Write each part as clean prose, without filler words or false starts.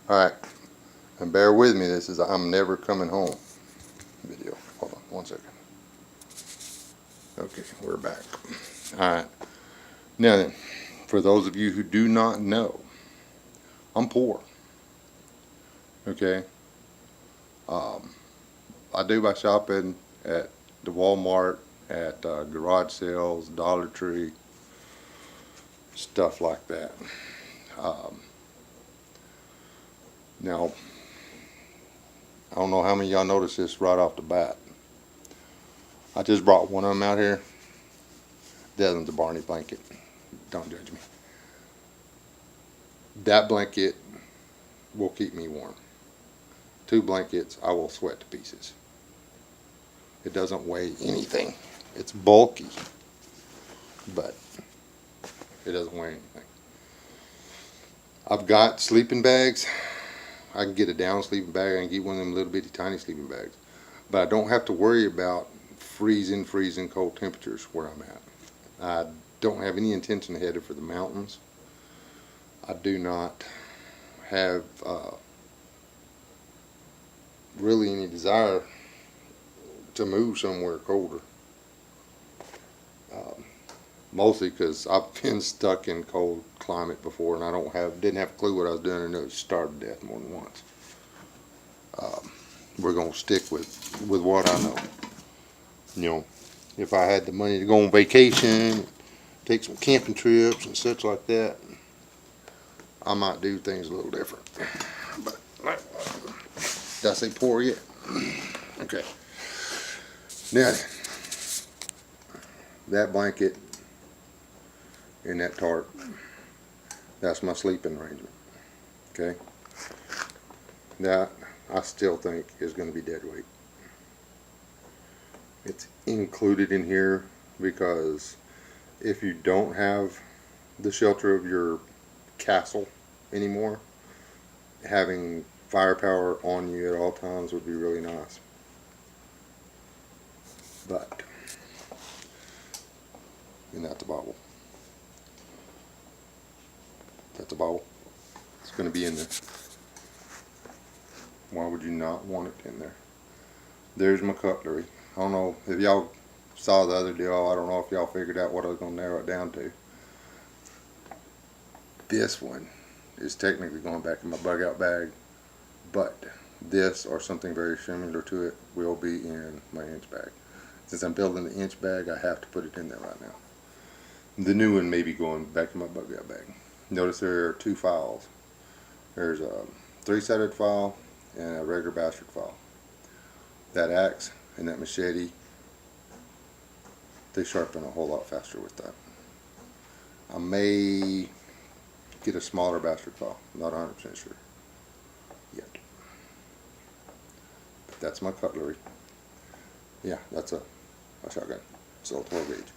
Alright, and bear with me, this is a I'm never coming home video. Hold on one second. Okay, we're back. Alright, now then, for those of you who do not know, I'm poor. Okay, I do my shopping at the Walmart, at garage sales, Dollar Tree, stuff like that. Now, I don't know how many of y'all noticed this right off the bat. I just brought one of them out here. That one's a Barney blanket. Don't judge me. That blanket will keep me warm. 2 blankets, I will sweat to pieces. It doesn't weigh anything. It's bulky, but it doesn't weigh anything. I've got sleeping bags. I can get a down sleeping bag. I can get one of them little bitty tiny sleeping bags. But I don't have to worry about freezing cold temperatures where I'm at. I don't have any intention of heading for the mountains. I do not have really any desire to move somewhere colder. Mostly because I've been stuck in cold climate before, and I didn't have a clue what I was doing, and it starved to death more than once. We're gonna stick with what I know. You know, if I had the money to go on vacation, take some camping trips and such like that, I might do things a little different. But did I say poor yet? Okay. Now, that blanket and that tarp, that's my sleeping arrangement. Okay. That I still think is going to be dead weight. It's included in here because if you don't have the shelter of your castle anymore, having firepower on you at all times would be really nice. But, and that's a bottle. That's a bottle. It's going to be in there. Why would you not want it in there? There's my cutlery. I don't know if y'all saw the other deal. I don't know if y'all figured out what I was going to narrow it down to. This one is technically going back in my bug out bag, but this or something very similar to it will be in my inch bag. Since I'm building the inch bag, I have to put it in there right now. The new one may be going back in my bug out bag. Notice there are 2 files. There's a 3-sided file and a regular bastard file. That axe and that machete, they sharpen a whole lot faster with that. I may get a smaller bastard file, not 100% sure yet. But that's my cutlery. Yeah, that's a shotgun. It's a 12 gauge.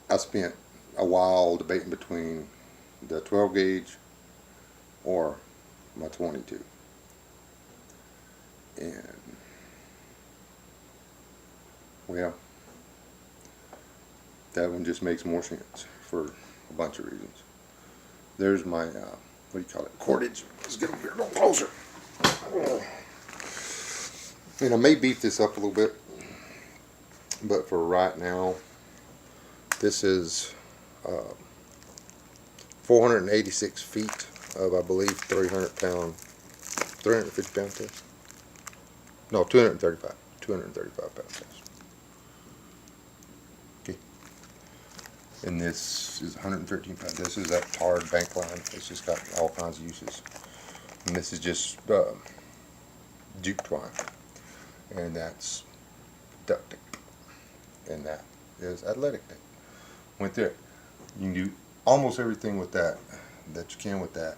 I spent a while debating between the 12 gauge or my 22. And, well, that one just makes more sense for a bunch of reasons. There's my, what do you call it, cordage. Let's get over here a little closer. And I may beef this up a little bit, but for right now, this is 486 feet of, I believe, 350 pound test. No, 235 pound test. Okay. And this is 113 pound. This is that tarred bank line. It's just got all kinds of uses. And this is just jute twine. And that's duct tape. And that is athletic tape. Went there. You can do almost everything with that you can with that.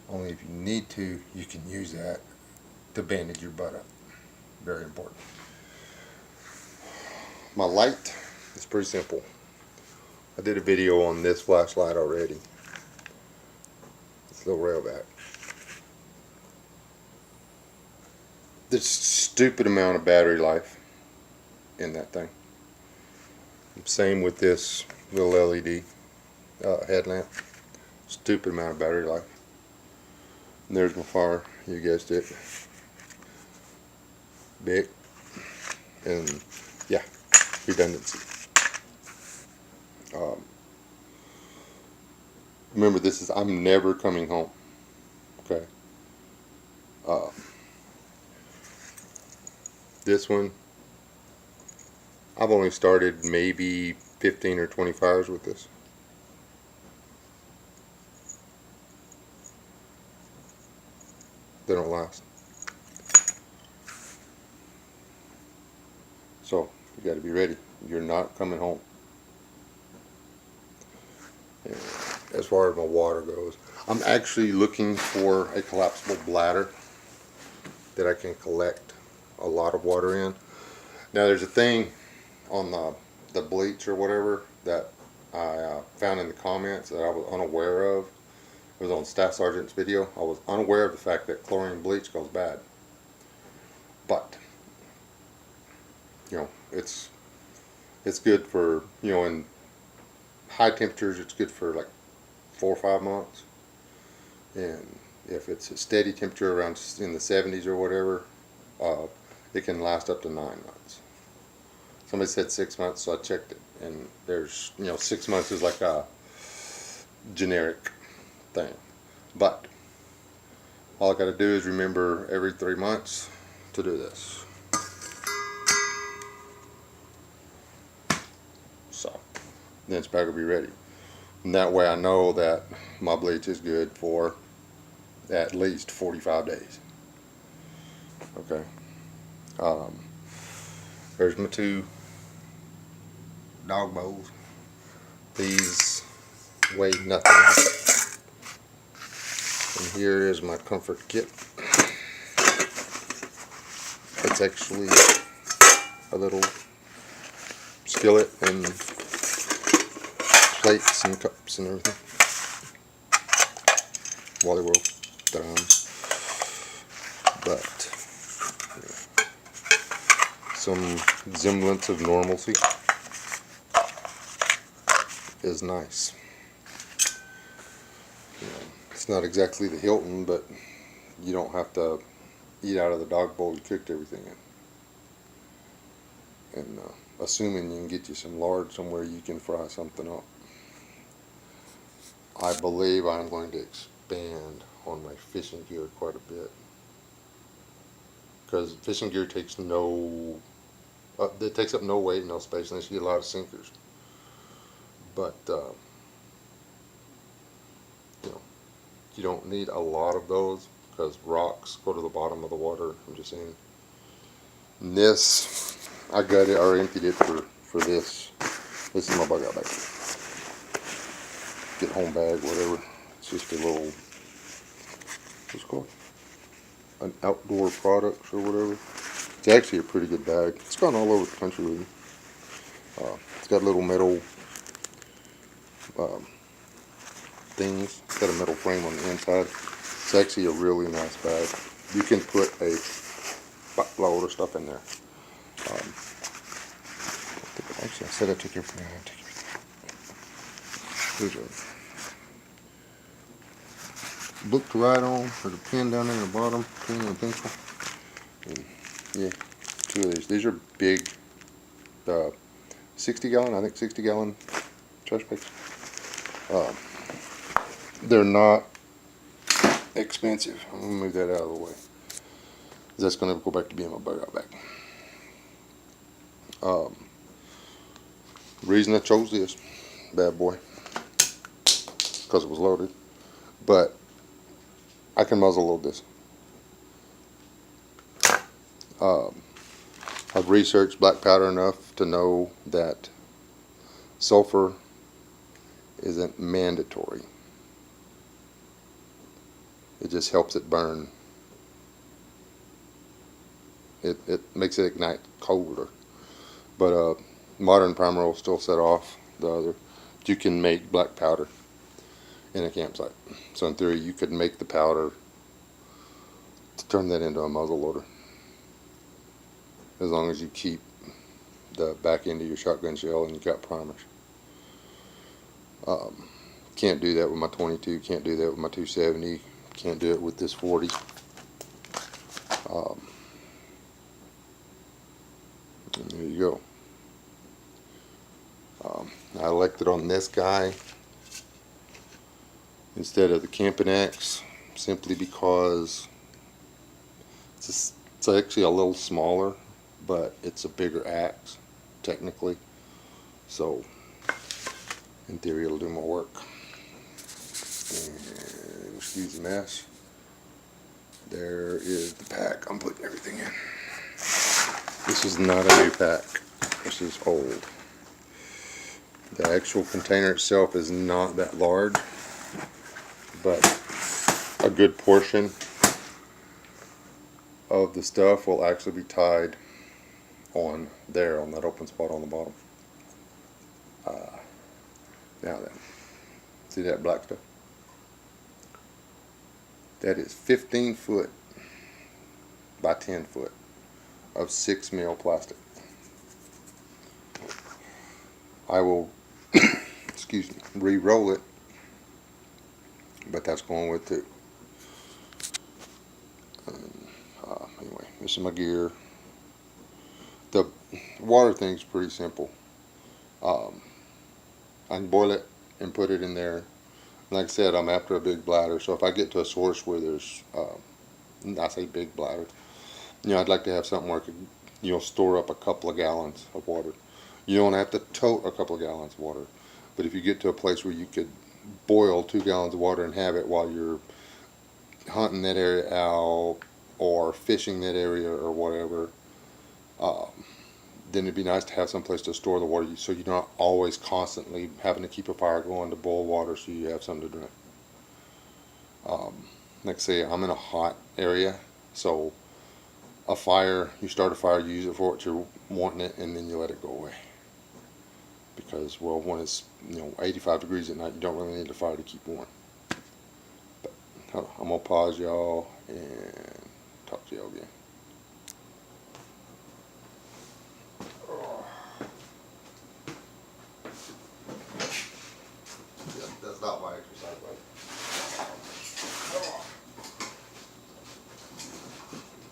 Only if you need to, you can use that to bandage your butt up. Very important. My light is pretty simple. I did a video on this flashlight already. It's a little railback. There's a stupid amount of battery life in that thing. Same with this little LED headlamp. Stupid amount of battery life. And there's my fire, you guessed it. Big. And yeah, redundancy. Remember, this is, I'm never coming home. Okay. Uh, this one, I've only started maybe 15 or 20 fires with this. They don't last. So, you got to be ready. You're not coming home. And as far as my water goes, I'm actually looking for a collapsible bladder that I can collect a lot of water in. Now, there's a thing on the bleach or whatever that I found in the comments that I was unaware of. It was on Staff Sergeant's video. I was unaware of the fact that chlorine bleach goes bad. But, you know, it's good for, you know, in high temperatures, it's good for like 4 or 5 months. And if it's a steady temperature around in the 70s or whatever, it can last up to 9 months. Somebody said 6 months, so I checked it. And there's, you know, 6 months is like a generic thing. But all I got to do is remember every 3 months to do this. So then it's back to be ready. And that way I know that my bleach is good for at least 45 days. Okay. There's my 2 dog bowls. These weigh nothing. And here is my comfort kit. It's actually a little skillet and plates and cups and everything. Wally World dimes. But some semblance of normalcy is nice. You know, it's not exactly the Hilton, but you don't have to eat out of the dog bowl you cooked everything in. And assuming you can get you some lard somewhere you can fry something up. I believe I'm going to expand on my fishing gear quite a bit. Because fishing gear takes it takes up no weight, no space, unless you get a lot of sinkers. But, you know, you don't need a lot of those because rocks go to the bottom of the water. I'm just saying. And this, I got it or emptied it for this. This is my bug out bag. Get home bag, whatever. It's just a little, what's it called? An outdoor products or whatever. It's actually a pretty good bag. It's gone all over the country with me. It's got little metal things. It's got a metal frame on the inside. It's actually a really nice bag. You can put a buttload of stuff in there. Actually, I said I took everything out. Here's a book to write on. There's a pen down there in the bottom, pen and a pencil. And yeah, 2 of these. These are big, 60 gallon, I think 60 gallon trash bags. They're not expensive. I'm going to move that out of the way. That's going to go back to being my bug out bag. The reason I chose this bad boy, because it was loaded, but I can muzzle load this. I've researched black powder enough to know that sulfur isn't mandatory. It just helps it burn. It makes it ignite colder. But modern primer will still set off the other. You can make black powder in a campsite. So in theory, you could make the powder to turn that into a muzzle loader, as long as you keep the back end of your shotgun shell and you got primers. Can't do that with my 22. Can't do that with my 270. Can't do it with this 40. And there you go. I elected on this guy instead of the Camping X simply because it's actually a little smaller, but it's a bigger axe technically. So in theory it'll do more work. And excuse the mess. There is the pack. I'm putting everything in. This is not a new pack. This is old. The actual container itself is not that large, but a good portion of the stuff will actually be tied on there, on that open spot on the bottom. Now then, see that black stuff? That is 15 foot by 10 foot of 6 mil plastic. I will excuse me, re-roll it, but that's going with too. Anyway, this is my gear. The water thing's pretty simple. I can boil it and put it in there. Like I said, I'm after a big bladder, so if I get to a source where there's, I say big bladder, I'd like to have something where I could, store up a couple of gallons of water. You don't have to tote a couple of gallons of water, but if you get to a place where you could boil 2 gallons of water and have it while you're hunting that area out or fishing that area or whatever, then it'd be nice to have some place to store the water so you're not always constantly having to keep a fire going to boil water so you have something to drink. Like I say, I'm in a hot area, so a fire, you start a fire, you use it for what you're wanting it, and then you let it go away. Because, well, when it's 85 degrees at night, you don't really need a fire to keep warm. But I'm gonna pause y'all and talk to y'all again. That's not my exercise bike.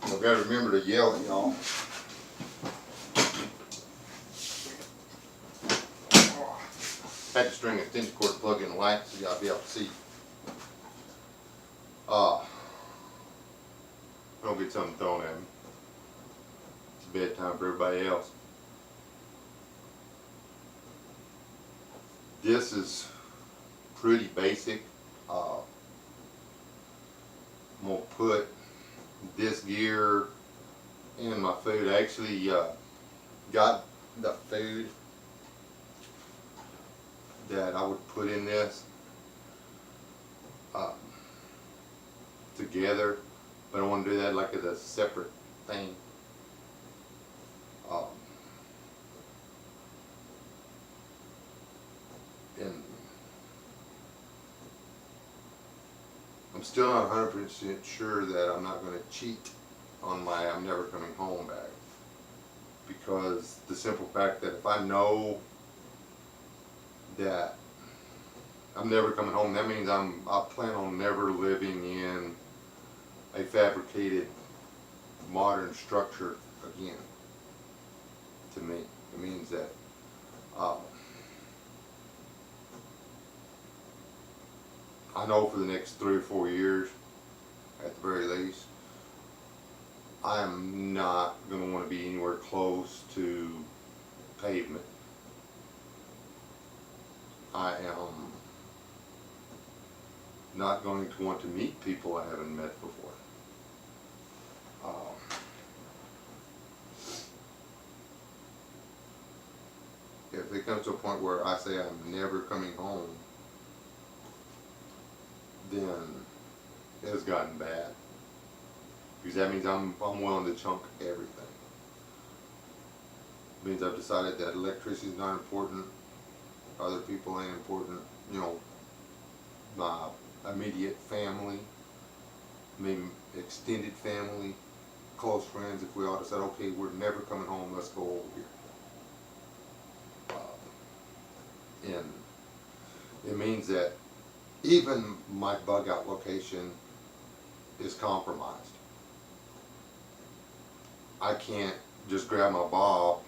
I've got to remember to yell at y'all. I had to string a extension cord to plug in the light so y'all be able to see. Don't get something thrown at me. It's bedtime for everybody else. This is pretty basic. I'm gonna put this gear in my food. I actually got the food that I would put in this together, but I want to do that like as a separate thing. And I'm still not 100% sure that I'm not going to cheat on my I'm never coming home bag, because the simple fact that if I know that I'm never coming home, that means I plan on never living in a fabricated modern structure again. To me, it means that I know for the next 3 or 4 years, at the very least, I am not going to want to be anywhere close to pavement. I am not going to want to meet people I haven't met before. If it comes to a point where I say I'm never coming home, then it's gotten bad. Because that means I'm willing to chunk everything. It means I've decided that electricity is not important, other people ain't important, my immediate family, maybe extended family, close friends, if we all decide, okay, we're never coming home, let's go over here. And it means that even my bug out location is compromised. I can't just grab my ball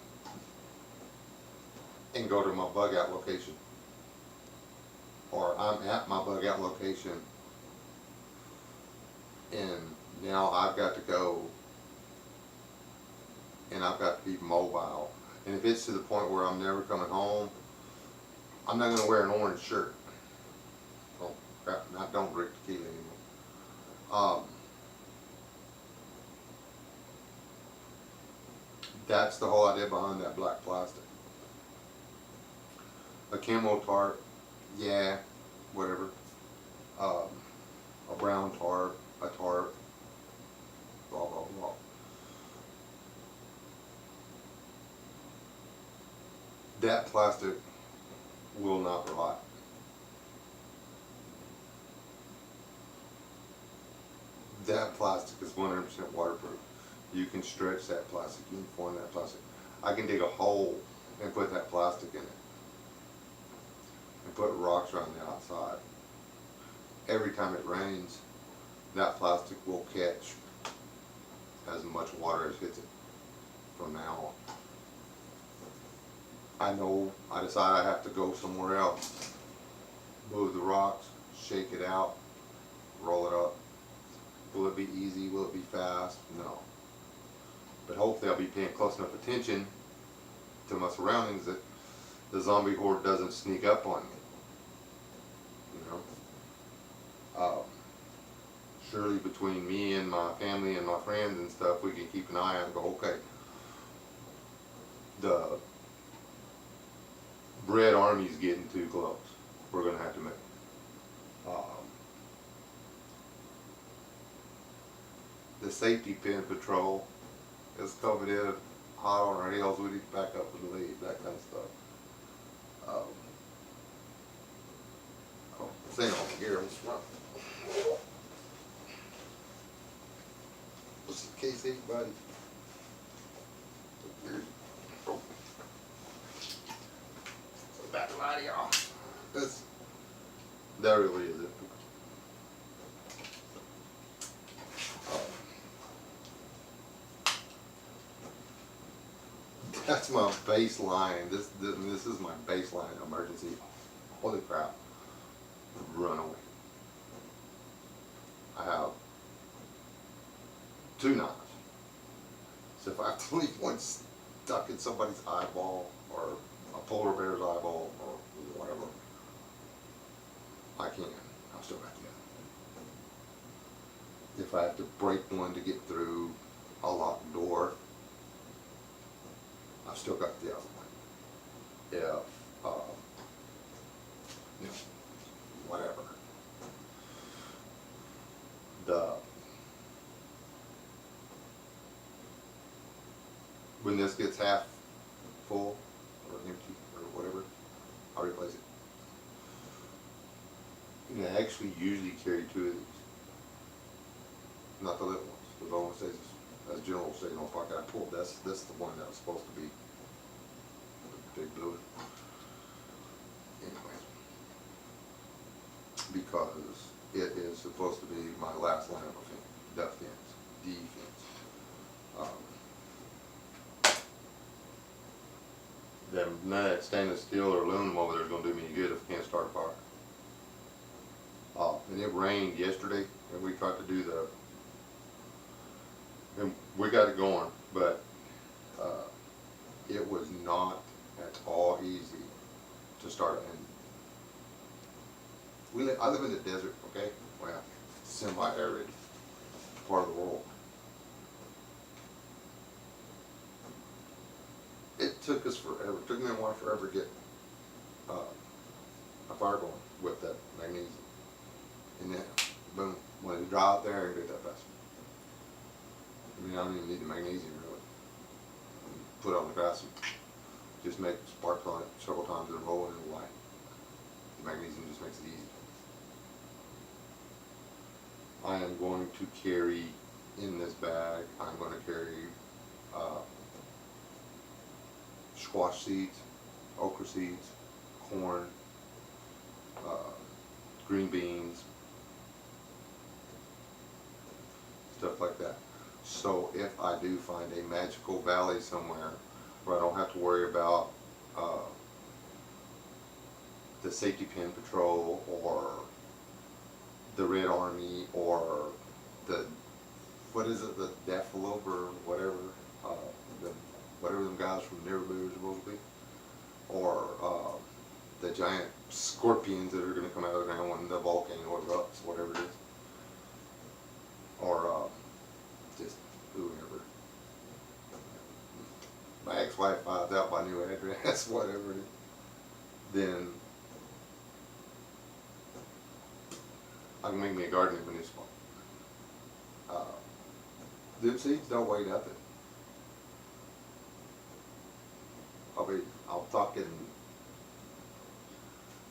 and go to my bug out location. Or I'm at my bug out location and now I've got to go and I've got to be mobile. And if it's to the point where I'm never coming home, I'm not going to wear an orange shirt. Oh crap, I don't drink tequila anymore. That's the whole idea behind that black plastic. A camo tarp, yeah, whatever. A brown tarp, a tarp, blah, blah, blah. That plastic will not rot. That plastic is 100% waterproof. You can stretch that plastic, you can form that plastic. I can dig a hole and put that plastic in it. And put rocks around the outside. Every time it rains, that plastic will catch as much water as hits it from now on. I know I decide I have to go somewhere else. Move the rocks, shake it out, roll it up. Will it be easy? Will it be fast? No. But hopefully I'll be paying close enough attention to my surroundings that the zombie horde doesn't sneak up on me. You know? Surely between me and my family and my friends and stuff, we can keep an eye on and go, okay, the Red Army's getting too close. We're going to have to make the safety pin patrol is coming in hot on our heels. We need to back up and leave, that kind of stuff. This ain't on here. What's the case, anybody? Back light y'all. That really is it. That's my baseline. This is my baseline emergency. Holy crap! Run away. I have 2 knives. So if I have to leave one stuck in somebody's eyeball or a polar bear's eyeball or whatever, I can. I've still got the other. If I have to break one to get through a locked door, I've still got the other one. If, you know, whatever. When this gets half full or empty or whatever, I'll replace it. You know, I actually usually carry 2 of these. Not the little ones. The little one says, as General said, no fuck, I pulled this. This is the one that was supposed to be the big blue. Anyway, because it is supposed to be my last line of defense. None of that stainless steel or aluminum over there is going to do me any good if I can't start a fire. And it rained yesterday, and we tried to do and we got it going, but it was not at all easy to start. And I live in the desert, okay? Well, semi-arid part of the world. It took us forever. It took me and my wife forever to get a fire going with that magnesium. And then, boom, when it dry out there, I can do that fast. I mean, I don't even need the magnesium really. Put it on the grass and just make sparks on it several times and roll it in the light. The magnesium just makes it easy. I am going to carry in this bag, I'm going to carry squash seeds, okra seeds, corn, green beans, stuff like that. So if I do find a magical valley somewhere where I don't have to worry about the safety pin patrol or the Red Army or the, what is it, the Daffalope or whatever, the, whatever them guys from Neverbury are supposed to be, or the giant scorpions that are going to come out of the ground when the volcano erupts, whatever it is, or just whoever. My ex-wife finds out my new address, whatever it is, then I can make me a garden in a new spot. Them seeds don't weigh nothing. I'm talking,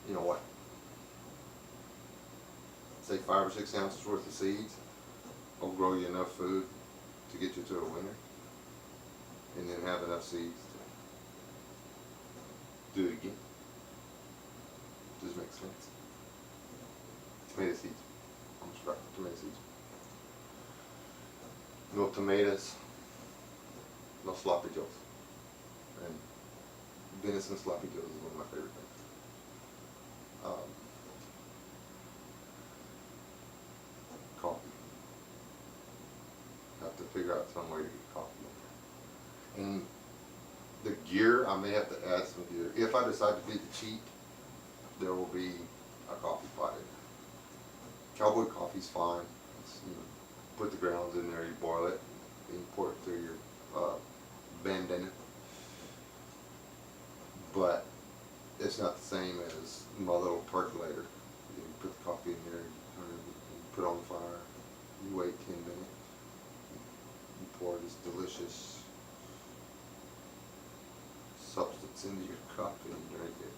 you know what, say 5 or 6 ounces worth of seeds will grow you enough food to get you to a winter, and then have enough seeds to do it again. Does it make sense? Tomato seeds. I'm just right, tomato seeds. No tomatoes, no sloppy joes. And venison sloppy joes is one of my favorite things. Coffee. Have to figure out some way to get coffee in there. And the gear, I may have to add some gear. If I decide to do the cheat, there will be a coffee pot in there. Cowboy coffee's fine. It's, you know, put the grounds in there, you boil it, and you pour it through your bandana. But it's not the same as my little percolator. You put the coffee in there, you put it on the fire, you wait 10 minutes, you pour this delicious substance into your cup and you drink it.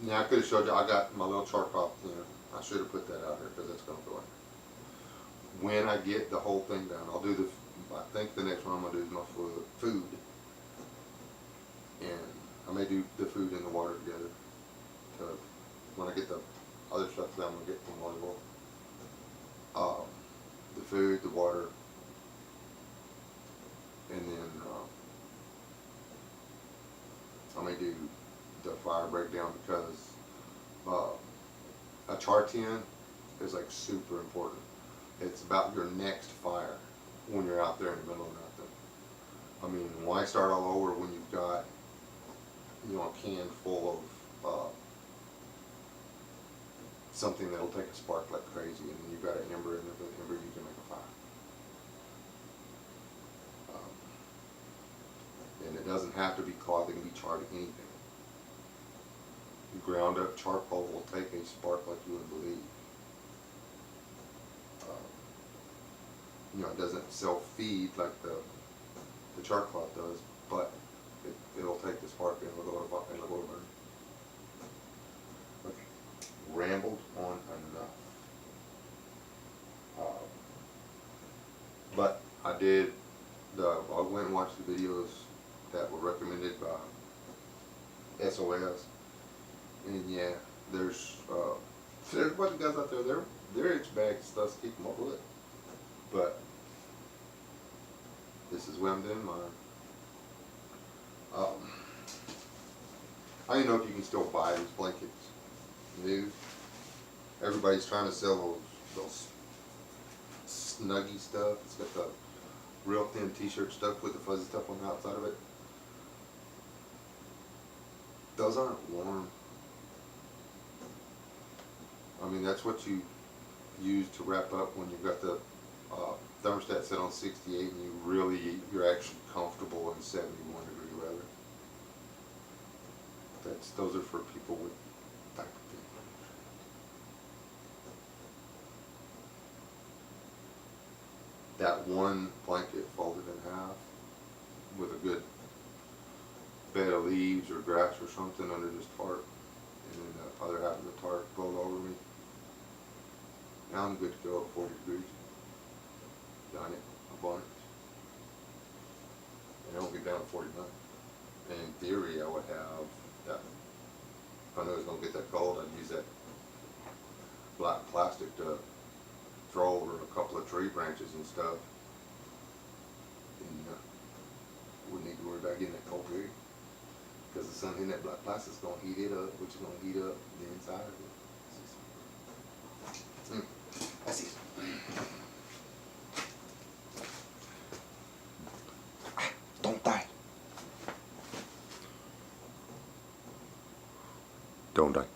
Now I could have showed you, I got my little charcoal, you know, I should have put that out here because it's going to go in. When I get the whole thing done, I'll do I think the next one I'm going to do is my food. And I may do the food and the water together. To, when I get the other stuff that I'm going to get from volleyball. The food, the water, and then I may do the fire breakdown because a char tin is like super important. It's about your next fire when you're out there in the middle of nothing. I mean, why start all over when you've got, you know, a can full of something that'll take a spark like crazy, and then you've got an ember, and with an ember you can make a fire. And it doesn't have to be cloth, it can be charred anything. Ground up charcoal will take a spark like you would believe. You know, it doesn't self-feed like the char cloth does, but it'll take the spark and it'll go to burn. Okay, rambled on enough. But I went and watched the videos that were recommended by SOS. And yeah, there's a bunch of guys out there, they're itch-bags stuff to keep them up with it. But this is what I'm doing mine. I don't know if you can still buy these blankets new. Everybody's trying to sell those snuggy stuff. It's got the real thin t-shirt stuff with the fuzzy stuff on the outside of it. Those aren't warm. I mean, that's what you use to wrap up when you've got the thermostat set on 68 and you're actually comfortable in 71 degree weather. Those are for people with back pain. That one blanket folded in half with a good bed of leaves or grass or something under this tarp, and then the other half of the tarp rolled over me. Now I'm good to go at 40 degrees. Done it. I've on it. And it won't get down to 49. And in theory, I would have that If I knew it was gonna get that cold, I'd use that black plastic to throw over a couple of tree branches and stuff. And wouldn't need to worry about getting that cold period. Because the sun hitting that black plastic's gonna heat it up, which is gonna heat up the inside of it. That's it. Don't die. Don't die.